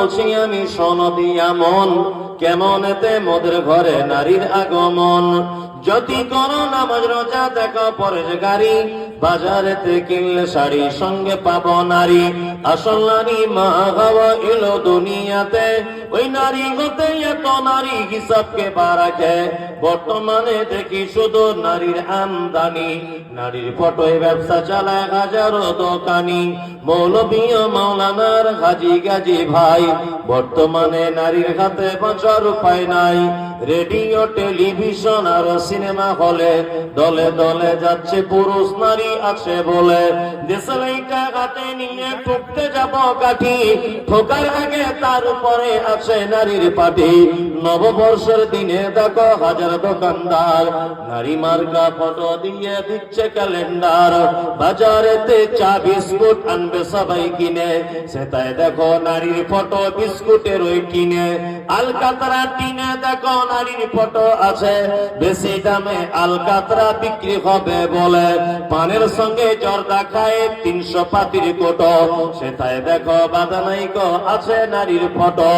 বলছি আমি সনদি এমন, কেমন এতে মোদের ঘরে নারীর আগমন। যদি করো নামাজ রোজা দেখো পরেশগারি, বাজারেতে কিনলে শাড়ি সঙ্গে পাবো নারী। আসল নারী মা হাওয়া এলো দুনিয়াতে, ওই নারী হতে এত নারী হিসাবকে বাড়াকে। বর্তমানে দেখি শুধু নারীর আমদানি, নারীর ফটোয় ব্যবসা চালায় হাজারো দোকানি। মৌলবী ও মাওলানার হাজি গাজী ভাই, বর্তমানে নারীর হাতে বাঁচার উপায় নাই। রেডিও টেলিভিশন আর সিনেমা হলে দলে দলে যাচ্ছে পুরুষ নারী আছে বলে। দেশলাইটা হাতে নিয়ে ঠুকতে যাব কাঠি, ঠোকার আগে তার উপরে আছে নারীর পাটি। নববর্ষের দিনে দেখো হাজার দোকানদার, নারী মার্কা ফটো দিয়ে দিচ্ছে ক্যালেন্ডার। বাজারেতে চা বিস্কুট আনবে সবাই কিনে, সেটাই দেখো নারীর ফটো বিস্কুটের ওই কিনে। আলকাতরা টিনে দেখো নারীর ফটো আছে, বেশি দামে আলকাতরা বিক্রি হবে বলে। পানের সঙ্গে জর্দা খায় 300 পাতির কোটো, সেটাই দেখো বাদানাইক আছে নারীর ফটো।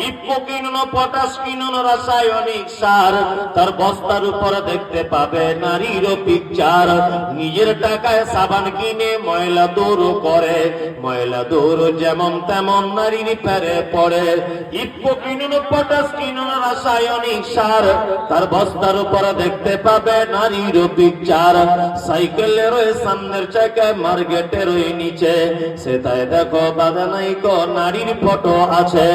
ইফকো কিনুন, পটাশ কিনুন, রাসায়নিক সার, তার বস্তার উপর দেখতে পাবে নারীর পিকচার। নিজের টাকায় সাবান কিনে ময়লা দূর করে, ময়লা দূর যেমন তেমন নারীর পেরে পড়ে। ইফকো কিনুন, পটাশ কিনুন, রাসায়নিক সার, তার বস্তার উপর দেখতে পাবে নারীর পিকচার। সাইকেলের ওই সামনের চাকায় মার্কেটের ওই নিচে, সেটাই দেখো বাদানাইক নারীর ফটো আছে।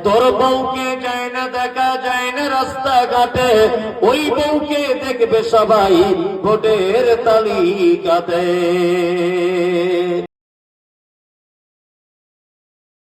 তোর বউকে যায় না দেখা যায় না রাস্তাঘাটে, ওই বউকে দেখবে সবাই ভোটের তালিকাতে।